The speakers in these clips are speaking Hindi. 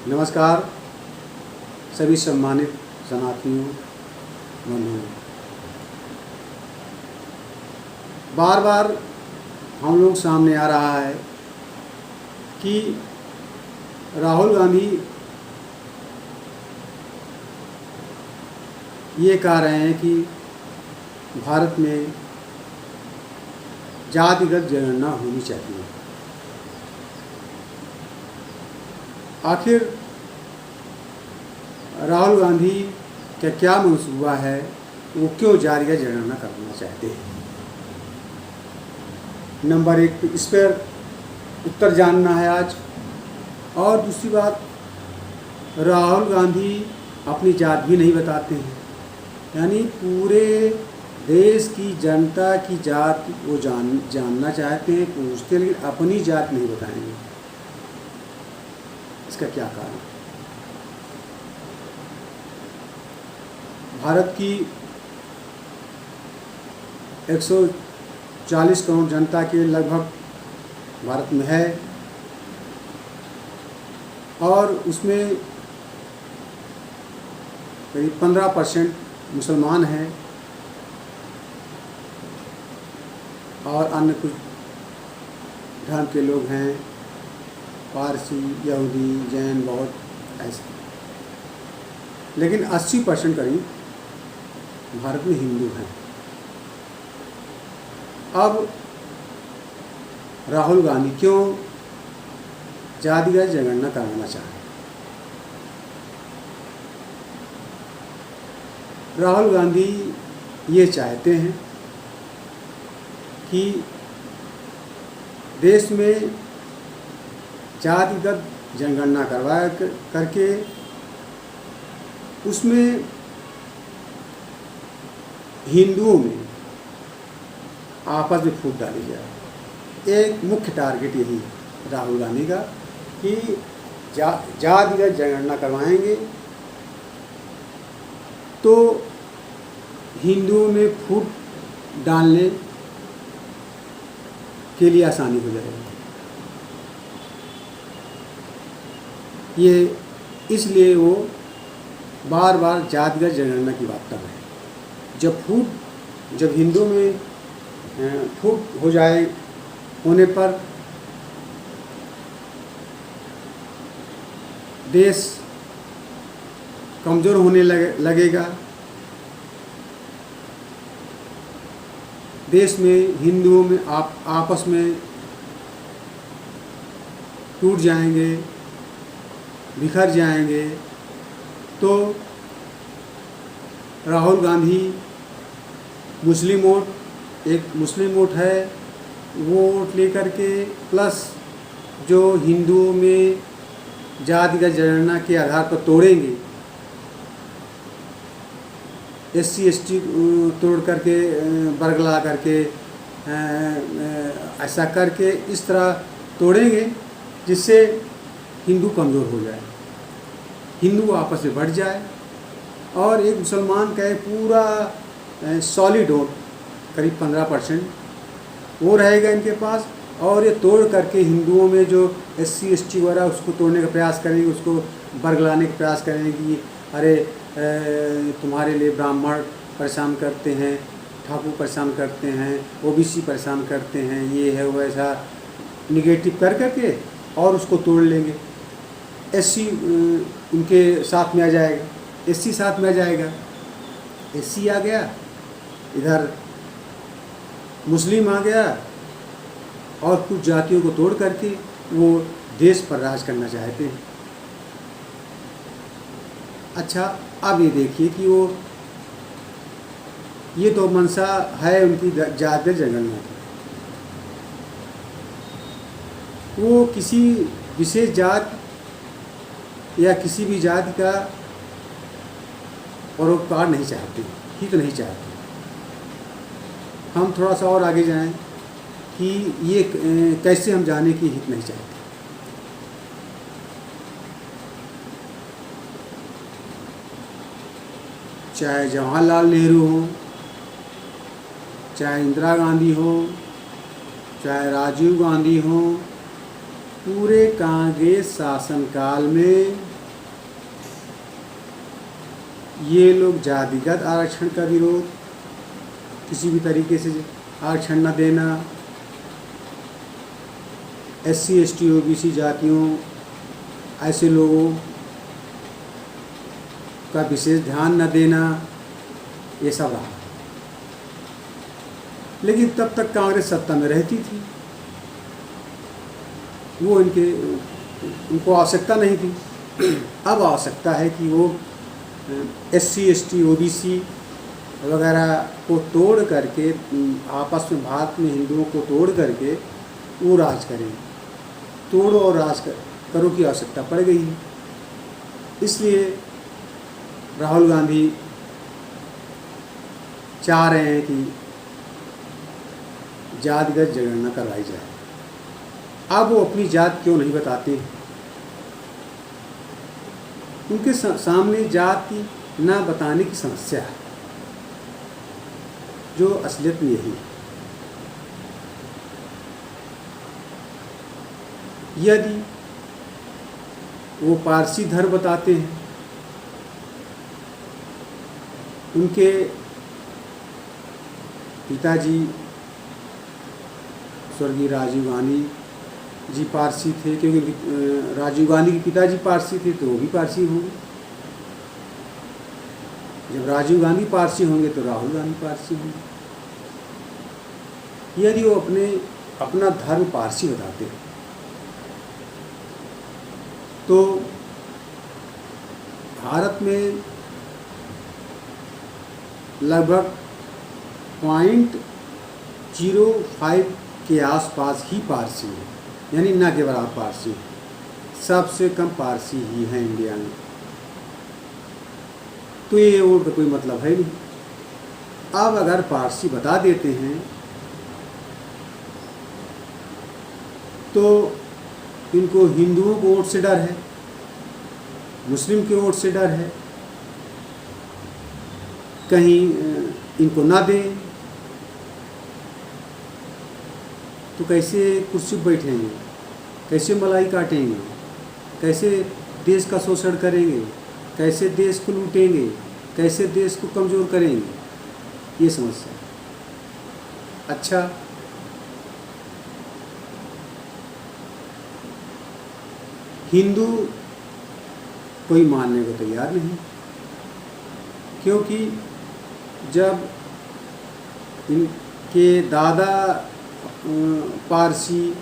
नमस्कार सभी सम्मानित सनातनियों बंधुओं। बार बार हम लोग सामने आ रहा है कि राहुल गांधी ये कह रहे हैं कि भारत में जातिगत जनगणना होनी चाहिए। आखिर राहुल गांधी का क्या मंसूबा है, वो क्यों जातिगत जनगणना करना चाहते हैं? नंबर एक, इस पर उत्तर जानना है आज। और दूसरी बात, राहुल गांधी अपनी जात भी नहीं बताते हैं, यानी पूरे देश की जनता की जात वो जानना चाहते हैं, पूछते, लेकिन अपनी जात नहीं बताएंगे। इसका क्या कारण? भारत की 140 करोड़ जनता के लगभग भारत में है, और उसमें करीब 15% मुसलमान हैं और अन्य कुछ धर्म के लोग हैं, पारसी, यहूदी, जैन, बौद्ध, ऐसे। लेकिन 80% करीब भारत में हिंदू हैं। अब राहुल गांधी क्यों जातिगत जनगणना कराना चाहें? राहुल गांधी ये चाहते हैं कि देश में जातिगत जनगणना करके उसमें हिंदुओं में आपस में फूट डाली जाए। एक मुख्य टारगेट यही है राहुल गांधी का कि जातिगत जनगणना करवाएंगे तो हिंदुओं में फूट डालने के लिए आसानी हो जाएगी। ये इसलिए वो बार बार जातिगत जनगणना की बात कर रहे हैं। जब हिंदुओं में फूट हो जाए, होने पर देश कमज़ोर होने लगेगा। देश में हिंदुओं में आपस में टूट जाएंगे, बिखर जाएंगे। तो राहुल गांधी एक मुस्लिम वोट है, वो वोट लेकर के, प्लस जो हिंदुओं में जातिगत जनगणना के आधार पर तोड़ेंगे, SC ST तोड़ करके, बरगला करके, ऐसा करके इस तरह तोड़ेंगे जिससे हिंदू कमज़ोर हो जाए, हिंदू आपस में बढ़ जाए, और एक मुसलमान का पूरा सॉलिड वोट करीब 15% वो रहेगा इनके पास। और ये तोड़ करके हिंदुओं में जो SC ST वगैरह उसको तोड़ने का प्रयास करेंगे, उसको बरगलाने का प्रयास करेंगे कि अरे तुम्हारे लिए ब्राह्मण परेशान करते हैं, ठाकुर परेशान करते हैं, OBC परेशान करते हैं, ये है वो, ऐसा निगेटिव कर करके और उसको तोड़ लेंगे। SC उनके साथ में आ जाएगा, SC साथ में आ जाएगा, SC आ गया, इधर मुस्लिम आ गया, और कुछ जातियों को तोड़ करके वो देश पर राज करना चाहते हैं। अच्छा, अब ये देखिए कि ये तो मंशा है उनकी जातिगत जनगणना की। वो किसी विशेष जात या किसी भी जाति का परोपकार नहीं चाहते, हित नहीं चाहते। हम थोड़ा सा और आगे जाएं कि ये कैसे हम जाने की हित नहीं चाहते। चाहे जवाहरलाल नेहरू हो, चाहे इंदिरा गांधी हो, चाहे राजीव गांधी हो, पूरे कांग्रेस शासनकाल में ये लोग जातिगत आरक्षण का विरोध, किसी भी तरीके से आरक्षण न देना, SC ST OBC जातियों ऐसे लोगों का विशेष ध्यान न देना, ये सब रहा। लेकिन तब तक कांग्रेस सत्ता में रहती थी, वो उनको आवश्यकता नहीं थी। अब आवश्यकता है कि वो SC ST OBC वगैरह को तोड़ करके, आपस में भारत में हिंदुओं को तोड़ करके वो राज करें। तोड़ो और राज करो की आवश्यकता पड़ गई है। इसलिए राहुल गांधी चाह रहे हैं कि जातिगत जनगणना करवाई जाए। अब वो अपनी जात क्यों नहीं बताते हैं? उनके सामने जाति न बताने की समस्या है, जो असलियत में यही है। यदि वो पारसी धर्म बताते हैं, उनके पिताजी स्वर्गीय राजीव गांधी जी पारसी थे, क्योंकि राजीव गांधी के पिताजी पारसी थे, तो वो भी पारसी होंगे। जब राजीव गांधी पारसी होंगे तो राहुल गांधी पारसी होंगे। यदि वो अपना धर्म पारसी बताते हैं, तो भारत में लगभग 0.05 के आसपास ही पारसी है, यानी ना के बराबर पारसी। सबसे कम पारसी ही हैं इंडिया में। तो ये वोट का कोई मतलब है नहीं। अब अगर पारसी बता देते हैं तो इनको हिंदुओं को वोट से डर है, मुस्लिम के वोट से डर है, कहीं इनको ना दें तो कैसे कुर्सी पर बैठेंगे, कैसे मलाई काटेंगे, कैसे देश का शोषण करेंगे, कैसे देश को लूटेंगे, कैसे देश को कमज़ोर करेंगे, ये समस्या है। अच्छा, हिंदू कोई मानने को तैयार नहीं, क्योंकि जब इनके दादा पारसी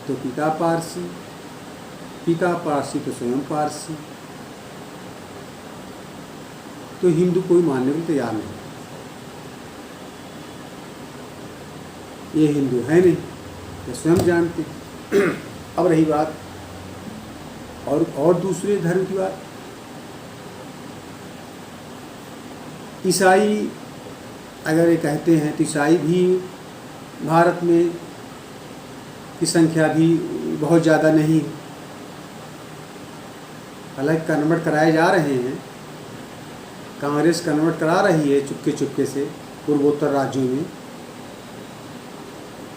तो पिता पारसी, पिता पारसी तो स्वयं पारसी, तो हिंदू कोई मानने को तैयार नहीं। ये हिंदू है नहीं, ये स्वयं जानते। अब रही बात और दूसरे धर्म की बात, ईसाई अगर ये कहते हैं तो ईसाई भी भारत में की संख्या भी बहुत ज़्यादा नहीं है। हालांकि कन्वर्ट कराए जा रहे हैं, कांग्रेस कन्वर्ट करा रही है चुपके चुपके से पूर्वोत्तर राज्यों में,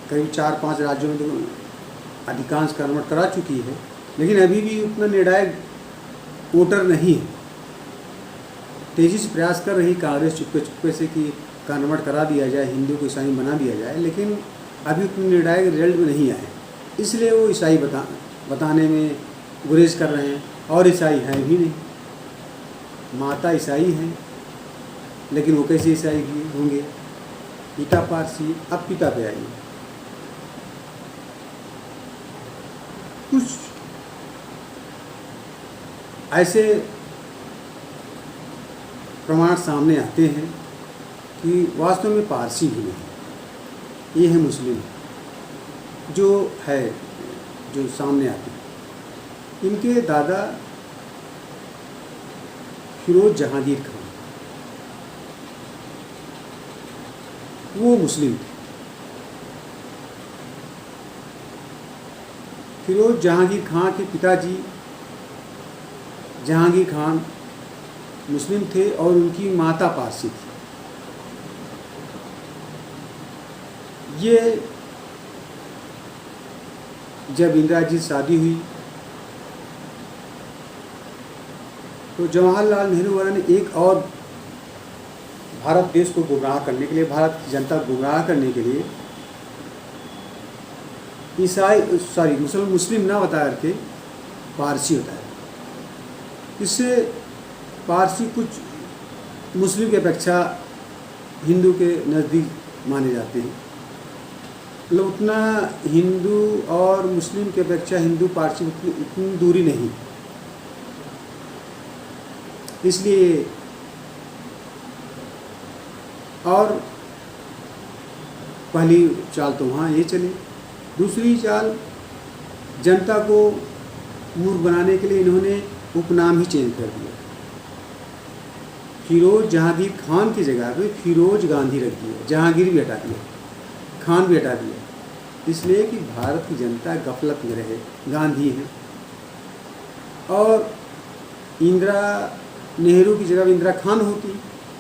करीब 4-5 राज्यों में तो अधिकांश कन्वर्ट करा चुकी है, लेकिन अभी भी उतना निर्णायक वोटर नहीं है। तेज़ी से प्रयास कर रही कांग्रेस चुपके चुपके से कि कन्वर्ट करा दिया जाए, हिंदू को ईसाई बना दिया जाए, लेकिन अभी उतने निर्णायक रिजल्ट में नहीं आए, इसलिए वो ईसाई बताने में गुरेज कर रहे हैं। और ईसाई हैं भी नहीं, माता ईसाई हैं, लेकिन वो कैसे ईसाई होंगे? पिता पारसी। अब पिता पे आइए, कुछ ऐसे प्रमाण सामने आते हैं कि वास्तव में पारसी भी नहीं, ये है मुस्लिम जो है, जो सामने आते हैं। इनके दादा फिरोज जहांगीर खान, वो मुस्लिम थे। फिरोज जहांगीर खान के पिताजी जहांगीर खान मुस्लिम थे और उनकी माता पारसी थी। ये जब इंदिरा जी शादी हुई तो जवाहरलाल नेहरू वगैरह ने एक और भारत देश को गुमराह करने के लिए, भारत की जनता को गुमराह करने के लिए मुस्लिम ना बता करके पारसी बताया। इससे पारसी कुछ मुस्लिम की अपेक्षा हिंदू के नज़दीक माने जाते हैं, मतलब उतना हिंदू और मुस्लिम की अपेक्षा हिंदू पारसी उतनी दूरी नहीं, इसलिए। और पहली चाल तो वहाँ ये चली। दूसरी चाल, जनता को मूर्ख बनाने के लिए इन्होंने उपनाम ही चेंज कर दिया। फिरोज जहांगीर खान की जगह पे फिरोज गांधी रख दिया, जहांगीर भी हटा दिया, खान भी हटा दिया, इसलिए कि भारत की जनता गफलत में रहे। गांधी हैं और इंदिरा नेहरू की जगह इंदिरा खान होती,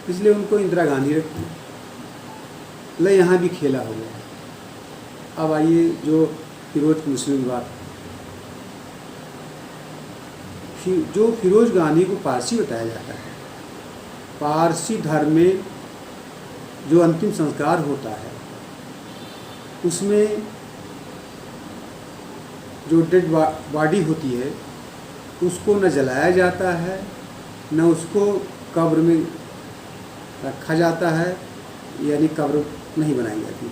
इसलिए उनको इंदिरा गांधी रखती। ले यहाँ भी खेला हो गया। अब आइए जो फिरोज मुस्लिम बात, जो फिरोज गांधी को पारसी बताया जाता है, पारसी धर्म में जो अंतिम संस्कार होता है उसमें जो डेड बॉडी होती है उसको न जलाया जाता है, न उसको कब्र में रखा जाता है, यानी कब्र नहीं बनाई जाती।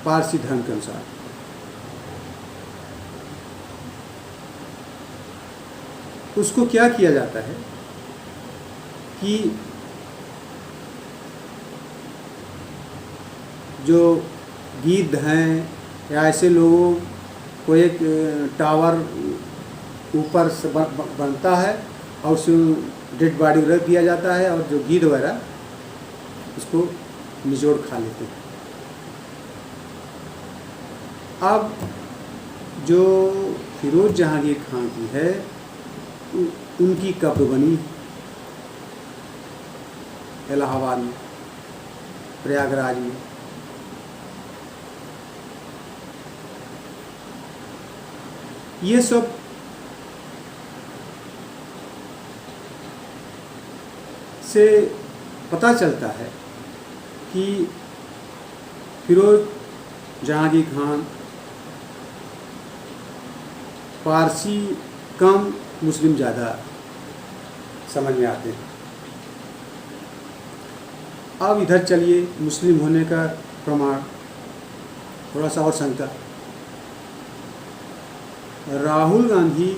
पारसी धर्म के अनुसार उसको क्या किया जाता है कि जो गिद्ध हैं या ऐसे लोगों को एक टावर ऊपर से बनता है और उसमें डेड बॉडी रख दिया जाता है और जो गिद्ध वगैरह उसको निचोड़ खा लेते हैं। अब जो फिरोज जहांगीर खान की है उनकी कब्र बनी इलाहाबाद में, प्रयागराज में। ये सब से पता चलता है कि फिरोज जहांगीर खान पारसी कम, मुस्लिम ज़्यादा समझ में आते हैं। अब इधर चलिए मुस्लिम होने का प्रमाण, थोड़ा सा और शंका। राहुल गांधी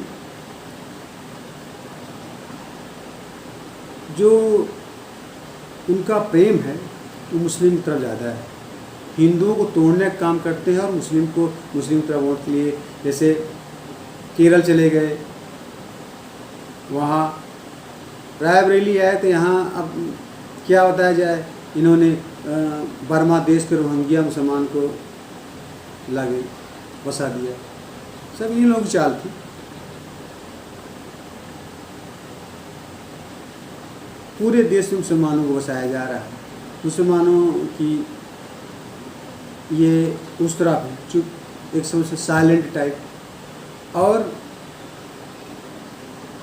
जो उनका प्रेम है वो मुस्लिम की तरफ ज़्यादा है, हिंदुओं को तोड़ने का काम करते हैं और मुस्लिम की तरफ वोट के लिए, जैसे केरल चले गए, वहाँ रायबरेली आए तो यहाँ अब क्या बताया जाए, इन्होंने बर्मा देश के रोहिंग्या मुसलमान को लाके बसा दिया। सब इन लोगों की चाल थी। पूरे देश में मुसलमानों को बसाया जा रहा है, मुसलमानों की ये उस तरफ है चुप, एक समझ से साइलेंट टाइप। और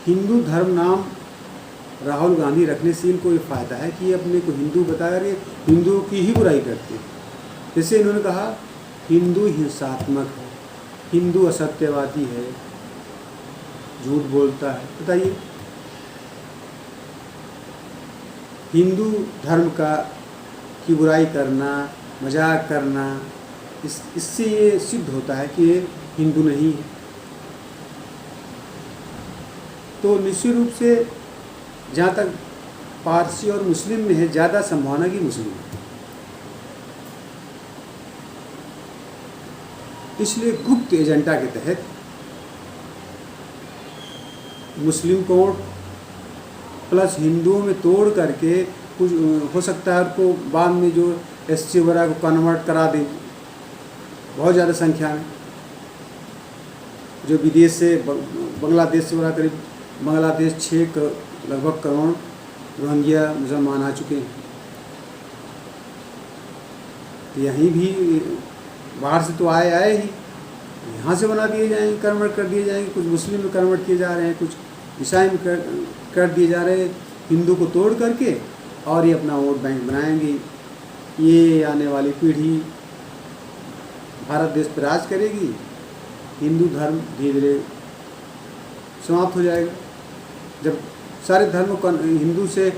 हिंदू धर्म नाम राहुल गांधी रखने से इनको ये फ़ायदा है कि ये अपने को हिंदू बताकर ये हिंदुओं की ही बुराई करते हैं। जैसे इन्होंने कहा हिंदू हिंसात्मक है, हिंदू असत्यवादी है, झूठ बोलता है। बताइए, हिंदू धर्म की बुराई करना, मजाक करना, इससे ये सिद्ध होता है कि ये हिंदू नहीं है। तो निश्चित रूप से जहाँ तक पारसी और मुस्लिम में है, ज़्यादा संभावना की मुस्लिम है। इसलिए गुप्त एजेंडा के तहत मुस्लिम को प्लस हिंदुओं में तोड़ करके कुछ हो सकता है उनको बाद में जो एससी वगैरह को कन्वर्ट करा दें बहुत ज़्यादा संख्या में, जो विदेश से बांग्लादेश से वगैरह करीब बांग्लादेश 6 लगभग करोड़ रोहिंग्या मुसलमान आ चुके हैं। यहीं भी बाहर से तो आए ही, यहाँ से बना दिए जाएंगे, कन्वर्ट कर दिए जाएंगे। कुछ मुस्लिम में कन्वर्ट किए जा रहे हैं, कुछ ईसाई में कर दिए जा रहे हैं, हिंदू को तोड़ करके, और ये अपना वोट बैंक बनाएंगे। ये आने वाली पीढ़ी भारत देश पर राज करेगी, हिंदू धर्म धीरे धीरे समाप्त हो जाएगा। जब सारे धर्म को हिंदू से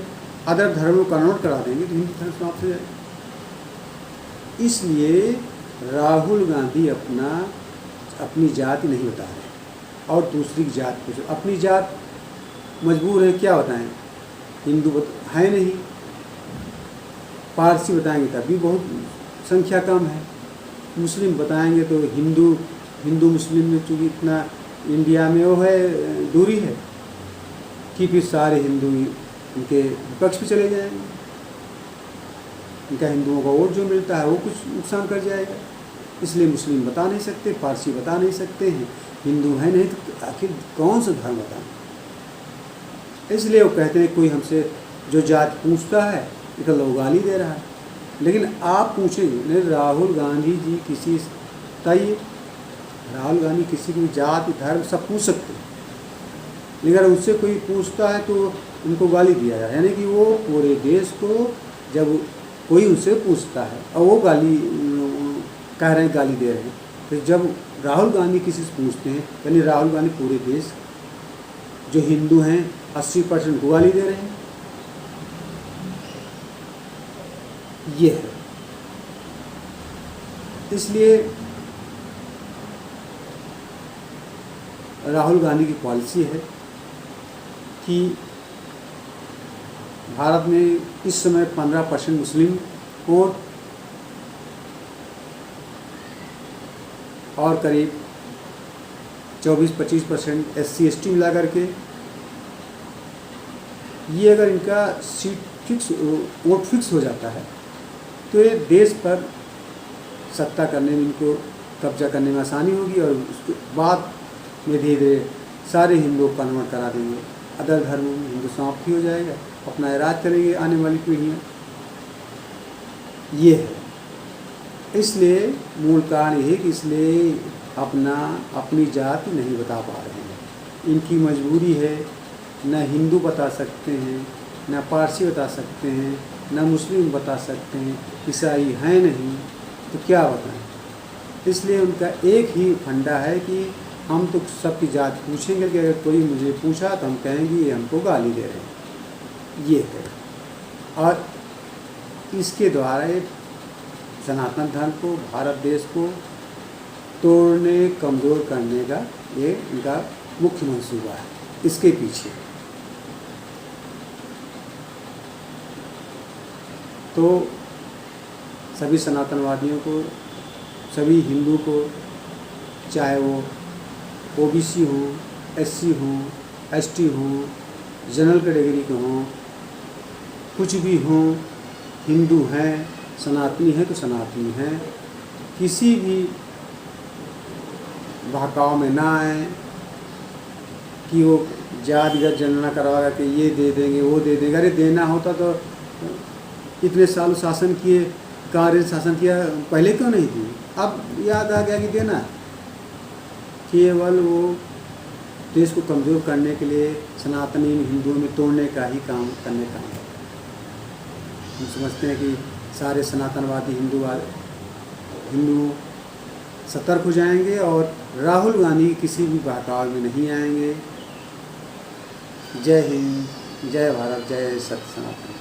अदर धर्म को कन्वर्ट करा देंगे तो हिंदू धर्म समाप्त हो जाएगा। इसलिए राहुल गांधी अपनी जाति नहीं बता रहे और दूसरी की जात पूछ, अपनी जात मजबूर है, क्या बताएं, हिंदू है नहीं, पारसी बताएंगे तब भी बहुत संख्या कम है, मुस्लिम बताएंगे तो हिंदू मुस्लिम में चूँकि इतना इंडिया में वो है दूरी है कि फिर सारे हिंदू उनके विपक्ष पे चले जाएंगे, उनका हिंदुओं का वोट जो मिलता है वो कुछ नुकसान कर जाएगा। इसलिए मुस्लिम बता नहीं सकते, पारसी बता नहीं सकते हैं, हिंदू है नहीं तो आखिर कौन सा धर्म बताएं। इसलिए वो कहते हैं कोई हमसे जो जात पूछता है इधर लोग गाली दे रहा है। लेकिन आप पूछेंगे राहुल गांधी जी किसी बताइए, राहुल गांधी किसी की जाति धर्म सब पूछ सकते हैं, लेकिन अगर उससे कोई पूछता है तो उनको गाली दिया जाए, यानी कि वो पूरे देश को जब कोई उनसे पूछता है और वो गाली कह रहे हैं, गाली दे रहे हैं, तो जब राहुल गांधी किसी से पूछते हैं यानी राहुल गांधी पूरे देश जो हिंदू हैं 80% को गाली दे रहे हैं। ये है, इसलिए राहुल गांधी की पॉलिसी है कि भारत में इस समय 15% मुस्लिम वोट और करीब 24-25% SC/ST मिला करके, ये अगर इनका वोट फिक्स हो जाता है तो ये देश पर सत्ता करने में, इनको कब्जा करने में आसानी होगी और उसके बाद में धीरे धीरे सारे हिंदुओं को कन्वर्ट करा देंगे, अदर धर्मों में हिंदू समाप्त हो जाएगा, अपना राज करेंगे आने वाली पीढ़ियाँ। ये है, इसलिए मूल कारण ये कि इसलिए अपनी जाति नहीं बता पा रहे हैं। इनकी मजबूरी है, न हिंदू बता सकते हैं, न पारसी बता सकते हैं, न मुस्लिम बता सकते हैं, ईसाई हैं नहीं तो क्या बताएं। इसलिए उनका एक ही फंडा है कि हम तो सबकी जात पूछेंगे कि अगर कोई मुझे पूछा तो हम कहेंगे ये हमको गाली दे रहे हैं। ये है, और इसके द्वारा ये सनातन धर्म को, भारत देश को तोड़ने, कमज़ोर करने का ये इनका मुख्य मंसूबा है। इसके पीछे तो सभी सनातनवादियों को, सभी हिंदू को, चाहे वो OBC हो, SC हो, ST हो, जनरल कैटेगरी के हों, कुछ भी हों, हिंदू हैं, सनातनी हैं तो सनातनी हैं, किसी भी बहकाव में ना आए कि वो जातिगत जनगणना करवा के ये दे देंगे वो दे देंगे। अरे देना होता तो इतने साल शासन किए, कांग्रेस शासन किया, पहले क्यों नहीं दी? अब याद आ गया कि देना। केवल वो देश को कमज़ोर करने के लिए सनातनी हिंदुओं में तोड़ने का ही काम करने का है। हम समझते हैं कि सारे सनातनवादी हिंदू सतर्क हो जाएंगे और राहुल गांधी किसी भी बहकाव में नहीं आएंगे। जय हिंद, जय भारत, जय सत्य सनातन।